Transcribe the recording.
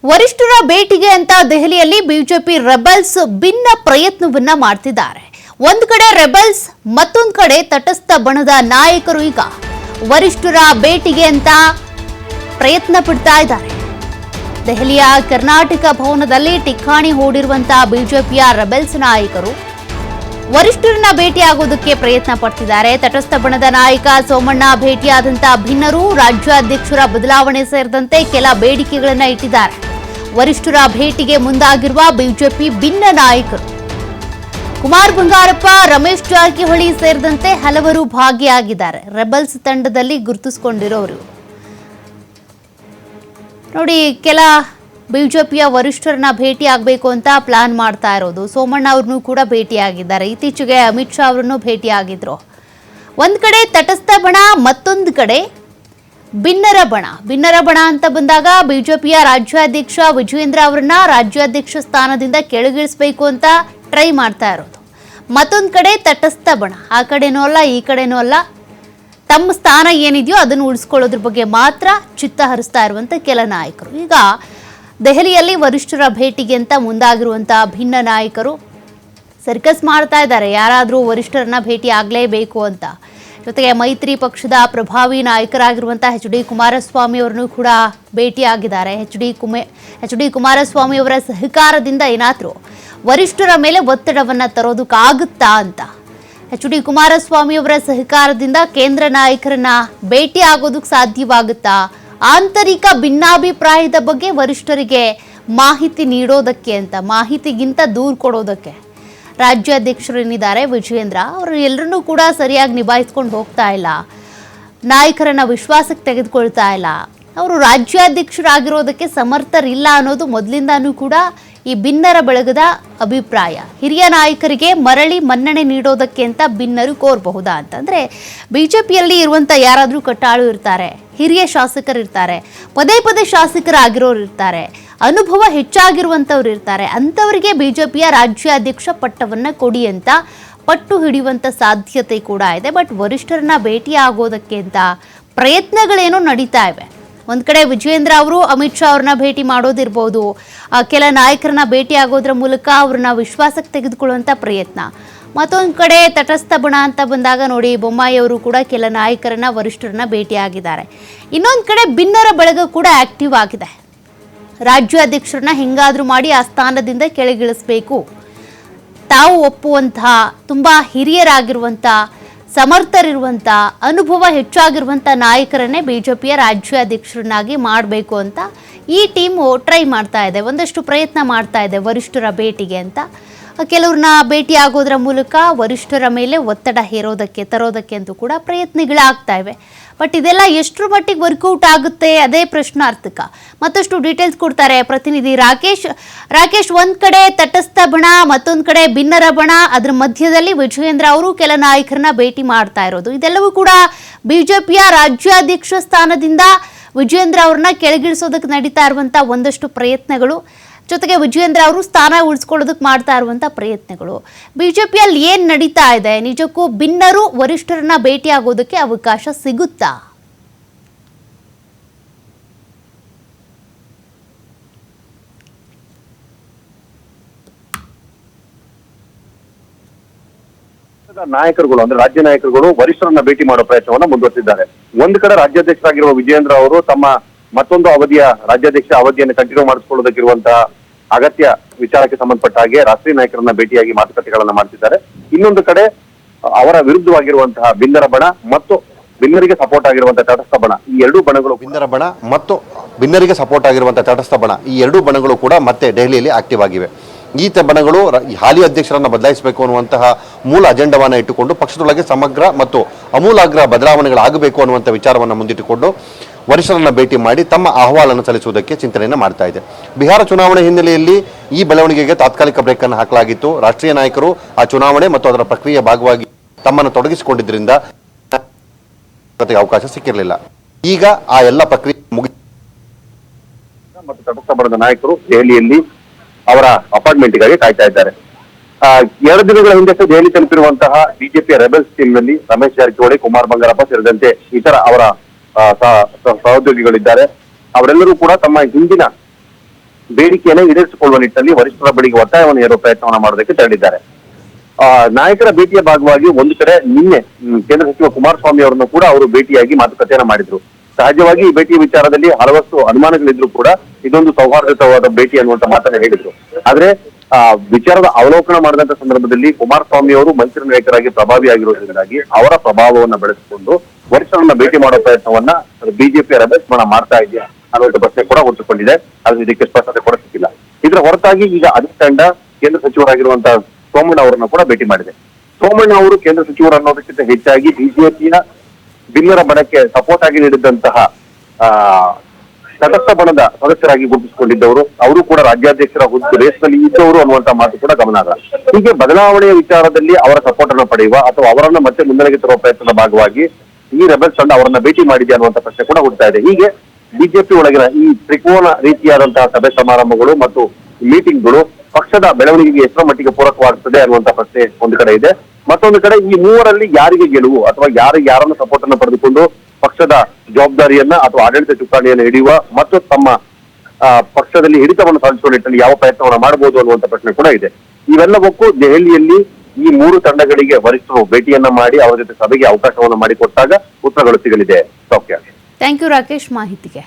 ವರಿಷ್ಠರ ಭೇಟಿಗೆ ಅಂತ ದೆಹಲಿಯಲ್ಲಿ ಬಿಜೆಪಿ ರೆಬಲ್ಸ್ ಭಿನ್ನ ಪ್ರಯತ್ನವನ್ನ ಮಾಡ್ತಿದ್ದಾರೆ. ಒಂದು ಕಡೆ ರೆಬಲ್ಸ್, ಮತ್ತೊಂದು ಕಡೆ ತಟಸ್ಥ ಬಣದ ನಾಯಕರು ಈಗ ವರಿಷ್ಠರ ಭೇಟಿಗೆ ಅಂತ ಪ್ರಯತ್ನ ಪಡ್ತಾ ಇದ್ದಾರೆ. ದೆಹಲಿಯ ಕರ್ನಾಟಕ ಭವನದಲ್ಲಿ ಠಿಕಾಣಿ ಹೂಡಿರುವಂತಹ ಬಿಜೆಪಿಯ ರೆಬಲ್ಸ್ ನಾಯಕರು ವರಿಷ್ಠರನ್ನ ಭೇಟಿಯಾಗೋದಕ್ಕೆ ಪ್ರಯತ್ನ ಪಡ್ತಿದ್ದಾರೆ. ತಟಸ್ಥ ಬಣದ ನಾಯಕ ಸೋಮಣ್ಣ ಭೇಟಿಯಾದಂತಹ ಭಿನ್ನರು ರಾಜ್ಯಾಧ್ಯಕ್ಷರ ಬದಲಾವಣೆ ಸೇರಿದಂತೆ ಕೆಲ ಬೇಡಿಕೆಗಳನ್ನ ಇಟ್ಟಿದ್ದಾರೆ. ವರಿಷ್ಠರ ಭೇಟಿಗೆ ಮುಂದಾಗಿರುವ ಬಿಜೆಪಿ ಭಿನ್ನ ನಾಯಕರು ಕುಮಾರ್ ಬಂಗಾರಪ್ಪ, ರಮೇಶ್ ಜಾರಕಿಹೊಳಿ ಸೇರಿದಂತೆ ಹಲವರು ಭಾಗಿಯಾಗಿದ್ದಾರೆ. ರೆಬಲ್ಸ್ ತಂಡದಲ್ಲಿ ಗುರುತಿಸಿಕೊಂಡಿರೋರು ನೋಡಿ, ಕೆಲ ಬಿಜೆಪಿಯ ವರಿಷ್ಠರನ್ನ ಭೇಟಿ ಆಗಬೇಕು ಅಂತ ಪ್ಲಾನ್ ಮಾಡ್ತಾ ಇರೋದು. ಸೋಮಣ್ಣ ಅವ್ರನ್ನೂ ಕೂಡ ಭೇಟಿಯಾಗಿದ್ದಾರೆ. ಇತ್ತೀಚೆಗೆ ಅಮಿತ್ ಶಾ ಅವರನ್ನು ಭೇಟಿಯಾಗಿದ್ರು. ಒಂದ್ ಕಡೆ ತಟಸ್ಥ ಬಣ, ಮತ್ತೊಂದು ಕಡೆ ಭಿನ್ನರ ಬಣ ಅಂತ ಬಂದಾಗ ಬಿಜೆಪಿಯ ರಾಜ್ಯಾಧ್ಯಕ್ಷ ವಿಜಯೇಂದ್ರ ಅವರನ್ನ ರಾಜ್ಯಾಧ್ಯಕ್ಷ ಸ್ಥಾನದಿಂದ ಕೆಳಗಿಳಿಸಬೇಕು ಅಂತ ಟ್ರೈ ಮಾಡ್ತಾ ಇರೋದು. ಮತ್ತೊಂದು ಕಡೆ ತಟಸ್ಥ ಬಣ, ಆ ಕಡೆನೂ ಅಲ್ಲ ಈ ಕಡೆನೂ ಅಲ್ಲ, ತಮ್ಮ ಸ್ಥಾನ ಏನಿದೆಯೋ ಅದನ್ನು ಉಳಿಸ್ಕೊಳ್ಳೋದ್ರ ಬಗ್ಗೆ ಮಾತ್ರ ಚಿತ್ತ ಹರಿಸ್ತಾ ಇರುವಂತ ಕೆಲ ನಾಯಕರು ಈಗ ದೆಹಲಿಯಲ್ಲಿ ವರಿಷ್ಠರ ಭೇಟಿಗೆ ಅಂತ ಮುಂದಾಗಿರುವಂತಹ ಭಿನ್ನ ನಾಯಕರು ಸರ್ಕಸ್ ಮಾಡ್ತಾ ಇದ್ದಾರೆ. ಯಾರಾದರೂ ವರಿಷ್ಠರನ್ನ ಭೇಟಿ ಆಗಲೇಬೇಕು ಅಂತ. ಜೊತೆಗೆ ಮೈತ್ರಿ ಪಕ್ಷದ ಪ್ರಭಾವಿ ನಾಯಕರಾಗಿರುವಂತಹ ಎಚ್.ಡಿ. ಕುಮಾರಸ್ವಾಮಿ ಅವರನ್ನು ಕೂಡ ಭೇಟಿಯಾಗಿದ್ದಾರೆ. ಎಚ್.ಡಿ. ಕುಮಾರಸ್ವಾಮಿ ಅವರ ಸಹಕಾರದಿಂದ ಏನಾದರೂ ವರಿಷ್ಠರ ಮೇಲೆ ಒತ್ತಡವನ್ನ ತರೋದಕ್ಕಾಗುತ್ತಾ ಅಂತ. ಎಚ್.ಡಿ. ಕುಮಾರಸ್ವಾಮಿ ಅವರ ಸಹಕಾರದಿಂದ ಕೇಂದ್ರ ನಾಯಕರನ್ನ ಭೇಟಿ ಆಗೋದಕ್ಕೆ ಸಾಧ್ಯವಾಗುತ್ತಾ? ಆಂತರಿಕ ಭಿನ್ನಾಭಿಪ್ರಾಯದ ಬಗ್ಗೆ ವರಿಷ್ಠರಿಗೆ ಮಾಹಿತಿ ನೀಡೋದಕ್ಕೆ ಅಂತ, ಮಾಹಿತಿಗಿಂತ ದೂರು ಕೊಡೋದಕ್ಕೆ ರಾಜ್ಯಾಧ್ಯಕ್ಷರೇನಿದ್ದಾರೆ ವಿಜಯೇಂದ್ರ ಅವರು ಎಲ್ಲರನ್ನೂ ಕೂಡ ಸರಿಯಾಗಿ ನಿಭಾಯಿಸ್ಕೊಂಡು ಹೋಗ್ತಾ ಇಲ್ಲ, ನಾಯಕರನ್ನ ವಿಶ್ವಾಸಕ್ಕೆ ತೆಗೆದುಕೊಳ್ತಾ ಇಲ್ಲ, ಅವರು ರಾಜ್ಯಾಧ್ಯಕ್ಷರಾಗಿರೋದಕ್ಕೆ ಸಮರ್ಥರಿಲ್ಲ ಅನ್ನೋದು ಮೊದಲಿಂದಾನೂ ಕೂಡ ಈ ಭಿನ್ನರ ಬಳಗದ ಅಭಿಪ್ರಾಯ. ಹಿರಿಯ ನಾಯಕರಿಗೆ ಮರಳಿ ಮನ್ನಣೆ ನೀಡೋದಕ್ಕೆ ಅಂತ ಭಿನ್ನರು ಕೋರಬಹುದಾ ಅಂತಂದ್ರೆ, ಬಿಜೆಪಿಯಲ್ಲಿ ಇರುವಂತ ಯಾರಾದರೂ ಕಟ್ಟಾಳು ಇರ್ತಾರೆ, ಹಿರಿಯ ಶಾಸಕರು ಇರ್ತಾರೆ, ಪದೇ ಪದೇ ಶಾಸಕರಾಗಿರೋರು ಇರ್ತಾರೆ, ಅನುಭವ ಹೆಚ್ಚಾಗಿರುವಂಥವ್ರು ಇರ್ತಾರೆ. ಅಂಥವರಿಗೆ ಬಿಜೆಪಿಯ ರಾಜ್ಯಾಧ್ಯಕ್ಷ ಪಟ್ಟವನ್ನ ಕೊಡಿ ಅಂತ ಪಟ್ಟು ಹಿಡಿಯುವಂಥ ಸಾಧ್ಯತೆ ಕೂಡ ಇದೆ. ಬಟ್ ವರಿಷ್ಠರನ್ನ ಭೇಟಿ ಆಗೋದಕ್ಕೆ ಅಂತ ಪ್ರಯತ್ನಗಳೇನೋ ನಡೀತಾ ಇವೆ. ಒಂದು ಕಡೆ ವಿಜಯೇಂದ್ರ ಅವರು ಅಮಿತ್ ಶಾ ಅವ್ರನ್ನ ಭೇಟಿ ಮಾಡೋದಿರ್ಬೋದು, ಕೆಲ ನಾಯಕರನ್ನ ಭೇಟಿ ಆಗೋದ್ರ ಮೂಲಕ ಅವ್ರನ್ನ ವಿಶ್ವಾಸಕ್ಕೆ ತೆಗೆದುಕೊಳ್ಳುವಂಥ ಪ್ರಯತ್ನ. ಮತ್ತೊಂದು ಕಡೆ ತಟಸ್ಥ ಬಣ ಅಂತ ಬಂದಾಗ ನೋಡಿ, ಬೊಮ್ಮಾಯಿ ಅವರು ಕೂಡ ಕೆಲ ನಾಯಕರನ್ನ ವರಿಷ್ಠರನ್ನ ಭೇಟಿಯಾಗಿದ್ದಾರೆ. ಇನ್ನೊಂದು ಕಡೆ ಭಿನ್ನರ ಬಳಗ ಕೂಡ ಆಕ್ಟಿವ್ ಆಗಿದೆ. ರಾಜ್ಯಾಧ್ಯಕ್ಷರನ್ನ ಹೆಂಗಾದ್ರೂ ಮಾಡಿ ಆ ಸ್ಥಾನದಿಂದ ಕೆಳಗಿಳಿಸಬೇಕು, ತಾವು ಒಪ್ಪುವಂತಹ ತುಂಬಾ ಹಿರಿಯರಾಗಿರುವಂಥ, ಸಮರ್ಥರಿರುವಂಥ, ಅನುಭವ ಹೆಚ್ಚಾಗಿರುವಂಥ ನಾಯಕರನ್ನೇ ಬಿಜೆಪಿಯ ರಾಜ್ಯಾಧ್ಯಕ್ಷರನ್ನಾಗಿ ಮಾಡಬೇಕು ಅಂತ ಈ ಟೀಮು ಟ್ರೈ ಮಾಡ್ತಾ ಇದೆ, ಒಂದಷ್ಟು ಪ್ರಯತ್ನ ಮಾಡ್ತಾ ಇದೆ ವರಿಷ್ಠರ ಭೇಟಿಗೆ ಅಂತ. ಕೆಲವ್ರನ್ನ ಭೇಟಿ ಆಗೋದ್ರ ಮೂಲಕ ವರಿಷ್ಠರ ಮೇಲೆ ಒತ್ತಡ ಹೇರೋದಕ್ಕೆ ತರೋದಕ್ಕೆ ಅಂತೂ ಕೂಡ ಪ್ರಯತ್ನಗಳಾಗ್ತಾ ಇವೆ. ಬಟ್ ಇದೆಲ್ಲ ಎಷ್ಟರ ಮಟ್ಟಿಗೆ ವರ್ಕೌಟ್ ಆಗುತ್ತೆ ಅದೇ ಪ್ರಶ್ನಾರ್ಥಕ. ಮತ್ತಷ್ಟು ಡೀಟೇಲ್ಸ್ ಕೊಡ್ತಾರೆ ಪ್ರತಿನಿಧಿ ರಾಕೇಶ್. ಒಂದ್ ಕಡೆ ತಟಸ್ಥ ಬಣ, ಮತ್ತೊಂದು ಕಡೆ ಭಿನ್ನರ ಬಣ, ಅದ್ರ ಮಧ್ಯದಲ್ಲಿ ವಿಜಯೇಂದ್ರ ಅವರು ಕೆಲ ನಾಯಕರನ್ನ ಭೇಟಿ ಮಾಡ್ತಾ ಇರೋದು. ಇದೆಲ್ಲವೂ ಕೂಡ ಬಿಜೆಪಿಯ ರಾಜ್ಯಾಧ್ಯಕ್ಷ ಸ್ಥಾನದಿಂದ ವಿಜಯೇಂದ್ರ ಅವ್ರನ್ನ ಕೆಳಗಿಳಿಸೋದಕ್ಕೆ ನಡೀತಾ ಇರುವಂತ ಒಂದಷ್ಟು ಪ್ರಯತ್ನಗಳು, ಜೊತೆಗೆ ವಿಜಯೇಂದ್ರ ಅವರು ಸ್ಥಾನ ಉಳಿಸ್ಕೊಳ್ಳೋದಕ್ಕೆ ಮಾಡ್ತಾ ಇರುವಂತ ಪ್ರಯತ್ನಗಳು. ಬಿಜೆಪಿಯಲ್ಲಿ ಏನ್ ನಡೀತಾ ಇದೆ? ನಿಜಕ್ಕೂ ಭಿನ್ನರು ವರಿಷ್ಠರನ್ನ ಭೇಟಿ ಆಗೋದಕ್ಕೆ ಅವಕಾಶ ಸಿಗುತ್ತಾ? ನಾಯಕರುಗಳು ಅಂದ್ರೆ ರಾಜ್ಯ ನಾಯಕರುಗಳು ವರಿಷ್ಠರನ್ನ ಭೇಟಿ ಮಾಡೋ ಪ್ರಯತ್ನವನ್ನ ಮುಂದುವರೆಸಿದ್ದಾರೆ. ಒಂದು ಕಡೆ ರಾಜ್ಯಾಧ್ಯಕ್ಷರಾಗಿರುವ ವಿಜಯೇಂದ್ರ ಅವರು ತಮ್ಮ ಮತ್ತೊಂದು ಅವಧಿಯ ರಾಜ್ಯಾಧ್ಯಕ್ಷ ಅವಧಿಯನ್ನು ಕಂಟಿನ್ಯೂ ಮಾಡಿಸಿಕೊಳ್ಳೋದಕ್ಕಿರುವಂತಹ ಅಗತ್ಯ ವಿಚಾರಕ್ಕೆ ಸಂಬಂಧಪಟ್ಟ ಹಾಗೆ ರಾಷ್ಟ್ರೀಯ ನಾಯಕರನ್ನ ಭೇಟಿಯಾಗಿ ಮಾತುಕತೆಗಳನ್ನ ಮಾಡ್ತಿದ್ದಾರೆ. ಇನ್ನೊಂದು ಕಡೆ ಅವರ ವಿರುದ್ಧವಾಗಿರುವಂತಹ ಭಿನ್ನರ ಬಣ ಮತ್ತು ಭಿನ್ನರಿಗೆ ಸಪೋರ್ಟ್ ಆಗಿರುವಂತಹ ತಟಸ್ಥ ಬಣ, ಈ ಎರಡೂ ಬಣಗಳು, ಭಿನ್ನರ ಬಣ ಮತ್ತು ಭಿನ್ನರಿಗೆ ಸಪೋರ್ಟ್ ಆಗಿರುವಂತಹ ತಟಸ್ಥ ಬಣ, ಈ ಎರಡೂ ಬಣಗಳು ಕೂಡ ಮತ್ತೆ ದೆಹಲಿಯಲ್ಲಿ ಆಕ್ಟಿವ್ ಆಗಿವೆ. ಈ ಬಣಗಳು ಹಾಲಿ ಅಧ್ಯಕ್ಷರನ್ನ ಬದಲಾಯಿಸಬೇಕು ಅನ್ನುವಂತಹ ಮೂಲ ಅಜೆಂಡಾವನ್ನ ಇಟ್ಟುಕೊಂಡು ಪಕ್ಷದೊಳಗೆ ಸಮಗ್ರ ಮತ್ತು ಅಮೂಲಾಗ್ರ ಬದಲಾವಣೆಗಳಾಗಬೇಕು ಅನ್ನುವಂಥ ವಿಚಾರವನ್ನು ಮುಂದಿಟ್ಟುಕೊಂಡು ವರಿಷ್ಠರನ್ನ ಭೇಟಿ ಮಾಡಿ ತಮ್ಮ ಅಹವಾಲನ್ನು ಸಲ್ಲಿಸುವುದಕ್ಕೆ ಚಿಂತನೆಯನ್ನು ಮಾಡ್ತಾ ಇದೆ. ಬಿಹಾರ ಚುನಾವಣೆ ಹಿನ್ನೆಲೆಯಲ್ಲಿ ಈ ಬೆಳವಣಿಗೆಗೆ ತಾತ್ಕಾಲಿಕ ಬ್ರೇಕ್ ಅನ್ನು ಹಾಕಲಾಗಿತ್ತು. ರಾಷ್ಟ್ರೀಯ ನಾಯಕರು ಆ ಚುನಾವಣೆ ಮತ್ತು ಅದರ ಪ್ರಕ್ರಿಯೆಯ ಭಾಗವಾಗಿ ತಮ್ಮನ್ನು ತೊಡಗಿಸಿಕೊಂಡಿದ್ದರಿಂದ ಅವಕಾಶ ಸಿಕ್ಕಿರಲಿಲ್ಲ. ಈಗ ಆ ಎಲ್ಲ ಪ್ರಕ್ರಿಯೆ ಮುಗಿ ಮತ್ತು ತಟಸ್ಥ ಬಣದ ನಾಯಕರು ದೆಹಲಿಯಲ್ಲಿ ಅವರ ಅಪಾರ್ಟ್ಮೆಂಟ್ಗಾಗಿ ಕಾಯ್ತಾ ಇದ್ದಾರೆ. 2 ದಿನಗಳ ಹಿಂದೆ ದೆಹಲಿ ತಲುಪಿರುವಂತಹ ಬಿಜೆಪಿಯ ರೆಬಲ್ಸ್ ಟೀಮ್ ನಲ್ಲಿ ರಮೇಶ್ ಜಾರಕಿಹೊಳಿ, ಕುಮಾರ್ ಬಂಗಾರಪ್ಪ ಸೇರಿದಂತೆ ಇತರ ಅವರ ಸಹೋದ್ಯೋಗಿಗಳಿದ್ದಾರೆ. ಅವರೆಲ್ಲರೂ ಕೂಡ ತಮ್ಮ ಹಿಂದಿನ ಬೇಡಿಕೆಯನ್ನು ಈಡೇರಿಸಿಕೊಳ್ಳುವ ನಿಟ್ಟಿನಲ್ಲಿ ವರಿಷ್ಠರ ಬಳಿಗೆ ಒತ್ತಾಯವನ್ನು ಹೇರುವ ಪ್ರಯತ್ನವನ್ನು ಮಾಡೋದಕ್ಕೆ ತೆರಳಿದ್ದಾರೆ. ನಾಯಕರ ಭೇಟಿಯ ಭಾಗವಾಗಿ ಒಂದು ಕಡೆ ನಿನ್ನೆ ಕೇಂದ್ರ ಸಚಿವ ಕುಮಾರಸ್ವಾಮಿ ಅವರನ್ನು ಕೂಡ ಅವರು ಭೇಟಿಯಾಗಿ ಮಾತುಕತೆಯನ್ನ ಮಾಡಿದ್ರು. ಸಹಜವಾಗಿ ಈ ಭೇಟಿಯ ವಿಚಾರದಲ್ಲಿ ಹಲವಷ್ಟು ಅನುಮಾನಗಳಿದ್ರು ಕೂಡ ಇದೊಂದು ಸೌಹಾರ್ದಯುತವಾದ ಭೇಟಿ ಅನ್ನುವಂತ ಮಾತನ್ನ ಹೇಳಿದ್ರು. ಆದ್ರೆ ವಿಚಾರದ ಅವಲೋಕನ ಮಾಡಿದಂತ ಸಂದರ್ಭದಲ್ಲಿ ಕುಮಾರಸ್ವಾಮಿ ಅವರು ಮಂತ್ರಿ ನಾಯಕರಾಗಿ ಪ್ರಭಾವಿಯಾಗಿರೋದ್ರಿಂದಾಗಿ ಅವರ ಪ್ರಭಾವವನ್ನ ಬೆಳೆಸಿಕೊಂಡು ವರಿಷ್ಠರನ್ನ ಭೇಟಿ ಮಾಡೋ ಪ್ರಯತ್ನವನ್ನ ಬಿಜೆಪಿ ರಭಸಮಣ ಮಾಡ್ತಾ ಇದೆಯಾ ಅನ್ನುವಂಥ ಪ್ರಶ್ನೆ ಕೂಡ ಹುಟ್ಟುಕೊಂಡಿದೆ. ಅದು ಇದಕ್ಕೆ ಸ್ಪಷ್ಟತೆ ಕೂಡ ಸಿಕ್ಕಿಲ್ಲ. ಇದರ ಹೊರತಾಗಿ ಈಗ ಅದೇ ತಂಡ ಕೇಂದ್ರ ಸಚಿವರಾಗಿರುವಂತಹ ಸೋಮಣ್ಣ ಅವರನ್ನ ಕೂಡ ಭೇಟಿ ಮಾಡಿದೆ. ಸೋಮಣ್ಣ ಅವರು ಕೇಂದ್ರ ಸಚಿವರು ಅನ್ನೋದಕ್ಕಿಂತ ಹೆಚ್ಚಾಗಿ ಬಿಜೆಪಿಯ ಬಿಲ್ಲರ ಬಣಕ್ಕೆ ಸಪೋರ್ಟ್ ಆಗಿ ನೀಡಿದಂತಹ ತಟಸ್ಥ ಬಣದ ಸದಸ್ಯರಾಗಿ ಗುರುತಿಸಿಕೊಂಡಿದ್ದವರು, ಅವರು ಕೂಡ ರಾಜ್ಯಾಧ್ಯಕ್ಷರ ರೇಸ್ನಲ್ಲಿ ಇದ್ದವರು ಅನ್ನುವಂತ ಮಾತು ಕೂಡ ಗಮನಾರ್ಹ. ಹೀಗೆ ಬದಲಾವಣೆಯ ವಿಚಾರದಲ್ಲಿ ಅವರ ಸಪೋರ್ಟ್ ಅನ್ನು ಪಡೆಯುವ ಅಥವಾ ಅವರನ್ನ ಮತ್ತೆ ಮುನ್ನಡೆಗೆ ತರುವ ಪ್ರಯತ್ನದ ಭಾಗವಾಗಿ ಈ ರೆಬೆಲ್ಸ್ ತಂಡ ಅವರನ್ನ ಭೇಟಿ ಮಾಡಿದೆ ಅನ್ನುವಂತ ಪ್ರಶ್ನೆ ಕೂಡ ಹುಡ್ತಾ ಇದೆ. ಹೀಗೆ ಬಿಜೆಪಿ ಒಳಗಿನ ಈ ತ್ರಿಕೋನ ರೀತಿಯಾದಂತಹ ಸಭೆ ಸಮಾರಂಭಗಳು ಮತ್ತು ಮೀಟಿಂಗ್ಗಳು ಪಕ್ಷದ ಬೆಳವಣಿಗೆಗೆ ಎಷ್ಟರ ಮಟ್ಟಿಗೆ ಪೂರಕವಾಗುತ್ತದೆ ಅನ್ನುವಂತ ಪ್ರಶ್ನೆ ಒಂದು ಕಡೆ ಇದೆ. ಮತ್ತೊಂದು ಕಡೆ ಈ ಮೂವರಲ್ಲಿ ಯಾರಿಗೆ ಗೆಲುವು ಅಥವಾ ಯಾರನ್ನ ಸಪೋರ್ಟ್ ಅನ್ನು ಪಡೆದುಕೊಂಡು ಪಕ್ಷದ ಜವಾಬ್ದಾರಿಯನ್ನ ಅಥವಾ ಆಡಳಿತ ಚುಕ್ಕಾಣಿಯನ್ನು ಹಿಡಿಯುವ ಮತ್ತು ತಮ್ಮ ಪಕ್ಷದಲ್ಲಿ ಹಿಡಿತವನ್ನು ಸಾಧಿಸುವ ನಿಟ್ಟಿನಲ್ಲಿ ಯಾವ ಪ್ರಯತ್ನವನ್ನು ಮಾಡಬಹುದು ಅನ್ನುವಂತ ಪ್ರಶ್ನೆ ಕೂಡ ಇದೆ. ಇವೆಲ್ಲವಕ್ಕೂ ದೆಹಲಿಯಲ್ಲಿ ಈ ಮೂರು ತಂಡಗಳಿಗೆ ವರಿಷ್ಠರು ಭೇಟಿಯನ್ನ ಮಾಡಿ ಅವರ ಜೊತೆ ಸಭೆಗೆ ಅವಕಾಶವನ್ನು ಮಾಡಿಕೊಟ್ಟಾಗ ಉತ್ತರಗಳು ಸಿಗಲಿದೆ. ಸೌಖ್ಯ. ಥ್ಯಾಂಕ್ ಯು ರಾಕೇಶ್ ಮಾಹಿತಿಗೆ.